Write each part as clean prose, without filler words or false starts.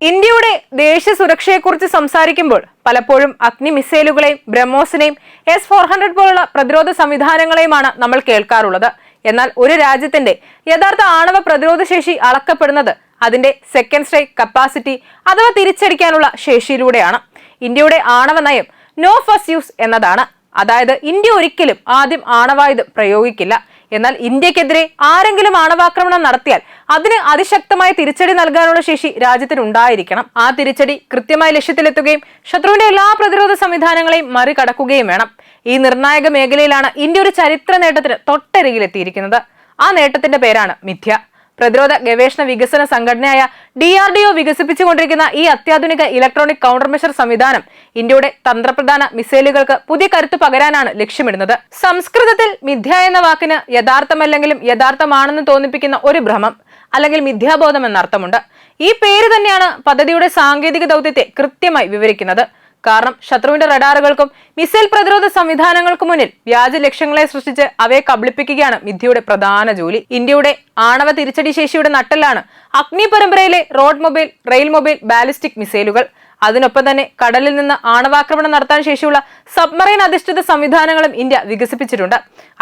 ഇന്ത്യയുടെ ദേശീയ സുരക്ഷയെക്കുറിച്ച് സംസാരിക്കുമ്പോൾ പലപ്പോഴും അഗ്നി മിസൈലുകളെയും ബ്രഹ്മോസിനെയും S-400 പോലുള്ള പ്രതിരോധ സംവിധാനങ്ങളെയുമാണ് നമ്മൾ കേൾക്കാറുള്ളത്. എന്നാൽ ഒരു രാജ്യത്തിന്റെ യഥാർത്ഥ ആണവ പ്രതിരോധ ശേഷി അളക്കപ്പെടുന്നത് അതിന്റെ സെക്കൻഡ് സ്ട്രൈക്ക് കപ്പാസിറ്റി അഥവാ തിരിച്ചടിക്കാനുള്ള ശേഷിയിലൂടെയാണ്. ഇന്ത്യയുടെ ആണവ നയം നോ ഫസ്റ്റ് യൂസ് എന്നതാണ്. അതായത് ഇന്ത്യ ഒരിക്കലും ആദ്യം ആണവായുധം പ്രയോഗിക്കില്ല. എന്നാൽ ഇന്ത്യക്കെതിരെ ആരെങ്കിലും ആണവാക്രമണം നടത്തിയാൽ അതിന് അതിശക്തമായ തിരിച്ചടി നൽകാനുള്ള ശേഷി രാജ്യത്തിന് ഉണ്ടായിരിക്കണം. ആ തിരിച്ചടി കൃത്യമായ ലക്ഷ്യത്തിലെത്തുകയും ശത്രുവിന്റെ എല്ലാ പ്രതിരോധ സംവിധാനങ്ങളെയും മറികടക്കുകയും വേണം. ഈ നിർണായക മേഖലയിലാണ് ഇന്ത്യ ഒരു ചരിത്ര നേട്ടത്തിന് തൊട്ടരികിലെത്തിയിരിക്കുന്നത്. ആ നേട്ടത്തിന്റെ പേരാണ് മിഥ്യ. പ്രതിരോധ ഗവേഷണ വികസന സംഘടനയായ DRDO വികസിപ്പിച്ചുകൊണ്ടിരിക്കുന്ന ഈ അത്യാധുനിക ഇലക്ട്രോണിക് കൗണ്ടർ മെഷർ സംവിധാനം ഇന്ത്യയുടെ തന്ത്രപ്രധാന മിസൈലുകൾക്ക് പുതിയ കരുത്ത് പകരാനാണ് ലക്ഷ്യമിടുന്നത്. സംസ്കൃതത്തിൽ മിഥ്യ എന്ന വാക്കിന് യഥാർത്ഥമല്ലെങ്കിലും യഥാർത്ഥമാണെന്ന് തോന്നിപ്പിക്കുന്ന ഒരു ഭ്രമം അല്ലെങ്കിൽ മിഥ്യാബോധം എന്നർത്ഥമുണ്ട്. ഈ പേര് തന്നെയാണ് പദ്ധതിയുടെ സാങ്കേതിക ദൗത്യത്തെ കൃത്യമായി വിവരിക്കുന്നത്. കാരണം ശത്രുവിന്റെ റഡാറുകൾക്കും മിസൈൽ പ്രതിരോധ സംവിധാനങ്ങൾക്കും മുന്നിൽ വ്യാജ ലക്ഷ്യങ്ങളെ സൃഷ്ടിച്ച് അവയെ കബളിപ്പിക്കുകയാണ് മിഥ്യയുടെ പ്രധാന ജോലി. ഇന്ത്യയുടെ ആണവ തിരിച്ചടി ശേഷിയുടെ നട്ടെല്ലാണ് അഗ്നി പരമ്പരയിലെ road mobile, rail mobile, ballistic മിസൈലുകൾ. അതിനൊപ്പം തന്നെ കടലിൽ നിന്ന് ആണവാക്രമണം നടത്താൻ ശേഷിയുള്ള സബ്മറൈൻ അധിഷ്ഠിത സംവിധാനങ്ങളും ഇന്ത്യ വികസിപ്പിച്ചിട്ടുണ്ട്.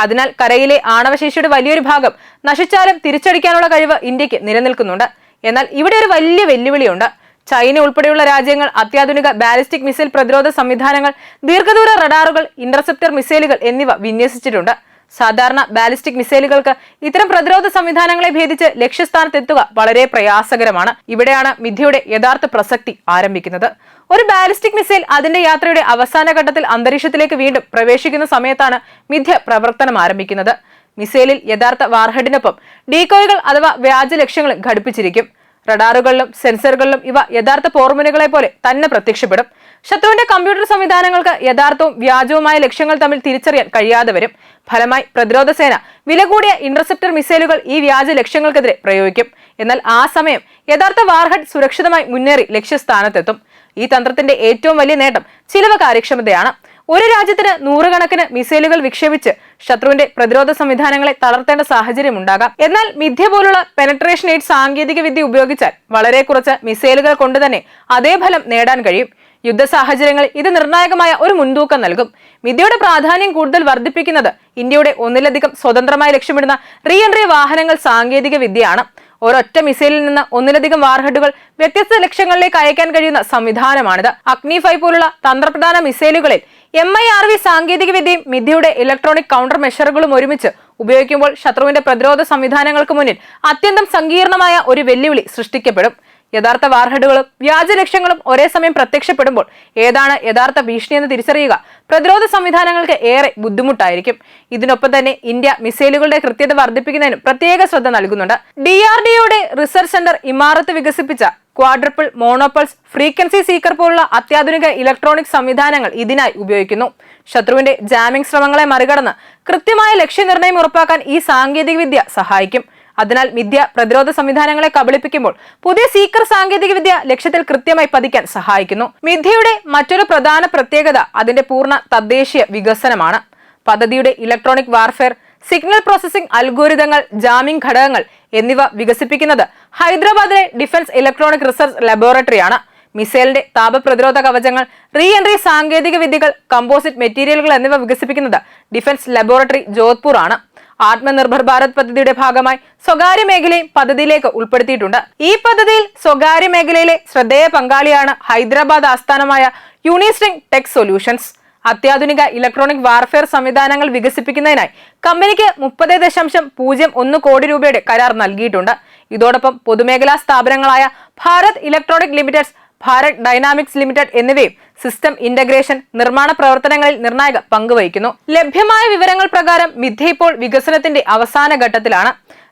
അതിനാൽ കരയിലെ ആണവശേഷിയുടെ വലിയൊരു ഭാഗം നശിച്ചാലും തിരിച്ചടിക്കാനുള്ള കഴിവ് ഇന്ത്യക്ക് നിലനിൽക്കുന്നുണ്ട്. എന്നാൽ ഇവിടെ ഒരു വലിയ വെല്ലുവിളിയുണ്ട്. ചൈന ഉൾപ്പെടെയുള്ള രാജ്യങ്ങൾ അത്യാധുനിക ബാലിസ്റ്റിക് മിസൈൽ പ്രതിരോധ സംവിധാനങ്ങൾ, ദീർഘദൂര റഡാറുകൾ, ഇന്റർസെപ്റ്റർ മിസൈലുകൾ എന്നിവ വിന്യസിച്ചിട്ടുണ്ട്. സാധാരണ ബാലിസ്റ്റിക് മിസൈലുകൾക്ക് ഇത്തരം പ്രതിരോധ സംവിധാനങ്ങളെ ഭേദിച്ച് ലക്ഷ്യസ്ഥാനത്തെത്തുക വളരെ പ്രയാസകരമാണ്. ഇവിടെയാണ് മിഥ്യയുടെ യഥാർത്ഥ പ്രസക്തി ആരംഭിക്കുന്നത്. ഒരു ബാലിസ്റ്റിക് മിസൈൽ അതിന്റെ യാത്രയുടെ അവസാന ഘട്ടത്തിൽ അന്തരീക്ഷത്തിലേക്ക് വീണ്ടും പ്രവേശിക്കുന്ന സമയത്താണ് മിഥ്യ പ്രവർത്തനം ആരംഭിക്കുന്നത്. മിസൈലിൽ യഥാർത്ഥ വാർഹെഡിനൊപ്പം ഡീകോയ്കൾ അഥവാ വ്യാജ ലക്ഷ്യങ്ങൾ ഘടിപ്പിച്ചിരിക്കും. റഡാറുകളിലും സെൻസറുകളിലും ഇവ യഥാർത്ഥ പോർമുനകളെ പോലെ തന്നെ പ്രത്യക്ഷപ്പെടും. ശത്രുവിന്റെ കമ്പ്യൂട്ടർ സംവിധാനങ്ങൾക്ക് യഥാർത്ഥവും വ്യാജവുമായ ലക്ഷ്യങ്ങൾ തമ്മിൽ തിരിച്ചറിയാൻ കഴിയാതെ വരും. ഫലമായി പ്രതിരോധ സേന വില കൂടിയ ഇന്റർസെപ്റ്റർ മിസൈലുകൾ ഈ വ്യാജ ലക്ഷ്യങ്ങൾക്കെതിരെ പ്രയോഗിക്കും. എന്നാൽ ആ സമയം യഥാർത്ഥ വാർഹെഡ് സുരക്ഷിതമായി മുന്നേറി ലക്ഷ്യസ്ഥാനത്തെത്തും. ഈ തന്ത്രത്തിന്റെ ഏറ്റവും വലിയ നേട്ടം ചിലവ് കാര്യക്ഷമതയാണ്. ഒരു രാജ്യത്തിന് നൂറുകണക്കിന് മിസൈലുകൾ വിക്ഷേപിച്ച് ശത്രുവിന്റെ പ്രതിരോധ സംവിധാനങ്ങളെ തളർത്തേണ്ട സാഹചര്യം ഉണ്ടാകാം. എന്നാൽ മിഥ്യ പോലുള്ള പെനട്രേഷൻ എയ്ഡ് സാങ്കേതിക വിദ്യ ഉപയോഗിച്ചാൽ വളരെ കുറച്ച് മിസൈലുകൾ കൊണ്ട് തന്നെ അതേ ഫലം നേടാൻ കഴിയും. യുദ്ധ സാഹചര്യങ്ങളിൽ ഇത് നിർണായകമായ ഒരു മുൻതൂക്കം നൽകും. മിഥ്യയുടെ പ്രാധാന്യം കൂടുതൽ വർദ്ധിപ്പിക്കുന്നത് ഇന്ത്യയുടെ ഒന്നിലധികം സ്വതന്ത്രമായി ലക്ഷ്യമിടുന്ന റീ എൻട്രി വാഹനങ്ങൾ സാങ്കേതിക വിദ്യയാണ്. ഒരൊറ്റ മിസൈലിൽ നിന്ന് ഒന്നിലധികം വാർഹെഡുകൾ വ്യത്യസ്ത ലക്ഷ്യങ്ങളിലേക്ക് അയക്കാൻ കഴിയുന്ന സംവിധാനമാണിത്. അഗ്നി 5 പോലുള്ള തന്ത്രപ്രധാന മിസൈലുകളിൽ MIRV സാങ്കേതിക വിദ്യയും മിഥ്യയുടെ ഇലക്ട്രോണിക് കൗണ്ടർ മെഷറുകളും ഒരുമിച്ച് ഉപയോഗിക്കുമ്പോൾ ശത്രുവിന്റെ പ്രതിരോധ സംവിധാനങ്ങൾക്ക് മുന്നിൽ അത്യന്തം സങ്കീർണമായ ഒരു വെല്ലുവിളി സൃഷ്ടിക്കപ്പെടും. യഥാർത്ഥ വാർഹെഡുകളും വ്യാജ ലക്ഷ്യങ്ങളും ഒരേ സമയം പ്രത്യക്ഷപ്പെടുമ്പോൾ ഏതാണ് യഥാർത്ഥ ഭീഷണിയെന്ന് തിരിച്ചറിയുക പ്രതിരോധ സംവിധാനങ്ങൾക്ക് ഏറെ ബുദ്ധിമുട്ടായിരിക്കും. ഇതിനൊപ്പം തന്നെ ഇന്ത്യ മിസൈലുകളുടെ കൃത്യത വർദ്ധിപ്പിക്കുന്നതിനും പ്രത്യേക ശ്രദ്ധ നൽകുന്നുണ്ട്. DRDOയുടെ റിസർച്ച് സെന്റർ ഇമാറത്ത് വികസിപ്പിച്ച ക്വാഡ്രപ്പിൾ, മോണോപൾസ്, ഫ്രീക്വൻസി സീക്കർ പോലുള്ള അത്യാധുനിക ഇലക്ട്രോണിക് സംവിധാനങ്ങൾ ഇതിനായി ഉപയോഗിക്കുന്നു. ശത്രുവിന്റെ ജാമിംഗ് ശ്രമങ്ങളെ മറികടന്ന് കൃത്യമായ ലക്ഷ്യനിർണ്ണയം ഉറപ്പാക്കാൻ ഈ സാങ്കേതിക വിദ്യ സഹായിക്കും. അതിനാൽ മിഥ്യ പ്രതിരോധ സംവിധാനങ്ങളെ കബളിപ്പിക്കുമ്പോൾ പുതിയ സീക്കർ സാങ്കേതിക വിദ്യ ലക്ഷ്യത്തിൽ കൃത്യമായി പതിക്കാൻ സഹായിക്കുന്നു. മിഥ്യയുടെ മറ്റൊരു പ്രധാന പ്രത്യേകത അതിന്റെ പൂർണ്ണ തദ്ദേശീയ വികസനമാണ്. പദ്ധതിയുടെ ഇലക്ട്രോണിക് വാർഫെയർ, സിഗ്നൽ പ്രോസസിംഗ് അൽഗോരിതങ്ങൾ, ജാമിംഗ് ഘടകങ്ങൾ എന്നിവ വികസിപ്പിക്കുന്നത് ഹൈദരാബാദിലെ ഡിഫൻസ് ഇലക്ട്രോണിക് റിസർച്ച് ലബോറട്ടറിയാണ്. മിസൈലിന്റെ താപപ്രതിരോധ കവചങ്ങൾ, റീ എൻട്രി സാങ്കേതിക വിദ്യകൾ, കമ്പോസിറ്റ് മെറ്റീരിയലുകൾ എന്നിവ വികസിപ്പിക്കുന്നത് ഡിഫൻസ് ലബോറട്ടറി ജോധ്പൂർ ആണ്. ആത്മനിർഭർ ഭാരത് പദ്ധതിയുടെ ഭാഗമായി സ്വകാര്യ മേഖലയും പദ്ധതിയിലേക്ക് ഉൾപ്പെടുത്തിയിട്ടുണ്ട്. ഈ പദ്ധതിയിൽ സ്വകാര്യ മേഖലയിലെ ശ്രദ്ധേയ പങ്കാളിയാണ് ഹൈദരാബാദ് ആസ്ഥാനമായ യൂണിസ്ട്രിംഗ് ടെക് സൊല്യൂഷൻസ്. അത്യാധുനിക ഇലക്ട്രോണിക് വാർഫെയർ സംവിധാനങ്ങൾ വികസിപ്പിക്കുന്നതിനായി കമ്പനിക്ക് 30.01 കോടി രൂപയുടെ കരാർ നൽകിയിട്ടുണ്ട്. ഇതോടൊപ്പം പൊതുമേഖലാ സ്ഥാപനങ്ങളായ Bharat electronic limited, Bharat dynamics limited എന്നിവയും സിസ്റ്റം ഇന്റഗ്രേഷൻ, നിർമ്മാണ പ്രവർത്തനങ്ങളിൽ നിർണായക പങ്കുവഹിക്കുന്നു. ലഭ്യമായ വിവരങ്ങൾ പ്രകാരം മിഥ്യ ഇപ്പോൾ വികസനത്തിന്റെ അവസാന ഘട്ടത്തിലാണ്.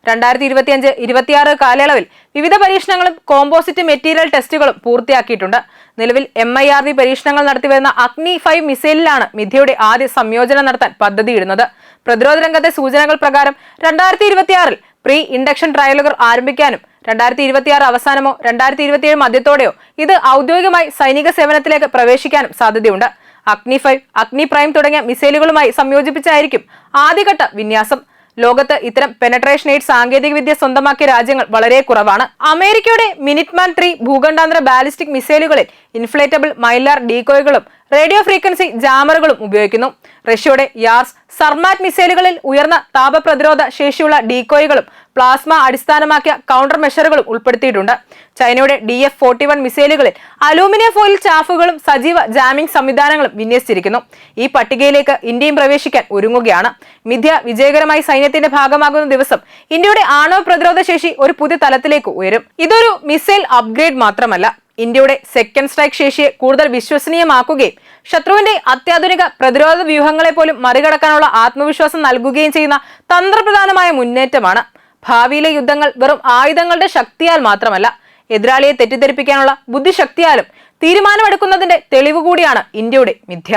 2025-26 കാലയളവിൽ വിവിധ പരീക്ഷണങ്ങളും കോമ്പോസിറ്റ് മെറ്റീരിയൽ ടെസ്റ്റുകളും പൂർത്തിയാക്കിയിട്ടുണ്ട്. നിലവിൽ MIRV പരീക്ഷണങ്ങൾ നടത്തിവരുന്ന അഗ്നി 5 മിസൈലിലാണ് മിഥ്യയുടെ ആദ്യ സംയോജനം നടത്താൻ പദ്ധതിയിടുന്നത്. പ്രതിരോധ രംഗത്തെ സൂചനകൾ പ്രകാരം 2026-ൽ പ്രീ ഇൻഡക്ഷൻ ട്രയലുകൾ ആരംഭിക്കാനും 2026 അവസാനമോ 2027 മധ്യത്തോടെയോ ഇത് ഔദ്യോഗികമായി സൈനിക സേവനത്തിലേക്ക് പ്രവേശിക്കാനും സാധ്യതയുണ്ട്. അഗ്നി 5, അഗ്നി പ്രൈം തുടങ്ങിയ മിസൈലുകളുമായി സംയോജിപ്പിച്ചായിരിക്കും ആദ്യഘട്ട വിന്യാസം. ലോകത്ത് ഇത്തരം പെനട്രേഷൻ എയ്ഡ് സാങ്കേതികവിദ്യ സ്വന്തമാക്കിയ രാജ്യങ്ങൾ വളരെ കുറവാണ്. അമേരിക്കയുടെ മിനിറ്റ്മാൻ 3 ഭൂഖണ്ഡാന്തര ബാലിസ്റ്റിക് മിസൈലുകളിൽ ഇൻഫ്ലേറ്റബിൾ മൈലാർ ഡീകോയ്കളും റേഡിയോ ഫ്രീക്വൻസി ജാമറുകളും ഉപയോഗിക്കുന്നു. റഷ്യയുടെ യാർസ്, സർമാറ്റ് മിസൈലുകളിൽ ഉയർന്ന താപപ്രതിരോധ ശേഷിയുള്ള ഡീകോയ്കളും പ്ലാസ്മ അടിസ്ഥാനമാക്കിയ കൗണ്ടർ മെഷറുകളും ഉൾപ്പെടുത്തിയിട്ടുണ്ട്. ചൈനയുടെ DF-41 മിസൈലുകളിൽ അലൂമിനിയം ഫോയിൽ ചാഫുകളും സജീവ ജാമിംഗ് സംവിധാനങ്ങളും വിന്യസിച്ചിരിക്കുന്നു. ഈ പട്ടികയിലേക്ക് ഇന്ത്യയും പ്രവേശിക്കാൻ ഒരുങ്ങുകയാണ്. മിഥ്യ വിജയകരമായി സൈന്യത്തിന്റെ ഭാഗമാകുന്ന ദിവസം ഇന്ത്യയുടെ ആണവ പ്രതിരോധ ശേഷി ഒരു പുതിയ തലത്തിലേക്ക് ഉയരും. ഇതൊരു മിസൈൽ അപ്ഗ്രേഡ് മാത്രമല്ല, ഇന്ത്യയുടെ സെക്കൻഡ് സ്ട്രൈക്ക് ശേഷിയെ കൂടുതൽ വിശ്വസനീയമാക്കുകയും ശത്രുവിന്റെ അത്യാധുനിക പ്രതിരോധ വ്യൂഹങ്ങളെ പോലും മറികടക്കാനുള്ള ആത്മവിശ്വാസം നൽകുകയും ചെയ്യുന്ന തന്ത്രപ്രധാനമായ മുന്നേറ്റമാണ്. ഭാവിയിലെ യുദ്ധങ്ങൾ വെറും ആയുധങ്ങളുടെ ശക്തിയാൽ മാത്രമല്ല, എതിരാളിയെ തെറ്റിദ്ധരിപ്പിക്കാനുള്ള ബുദ്ധിശക്തിയാലും തീരുമാനമെടുക്കുന്നതിന്റെ തെളിവ് കൂടിയാണ് ഇന്ത്യയുടെ മിഥ്യ.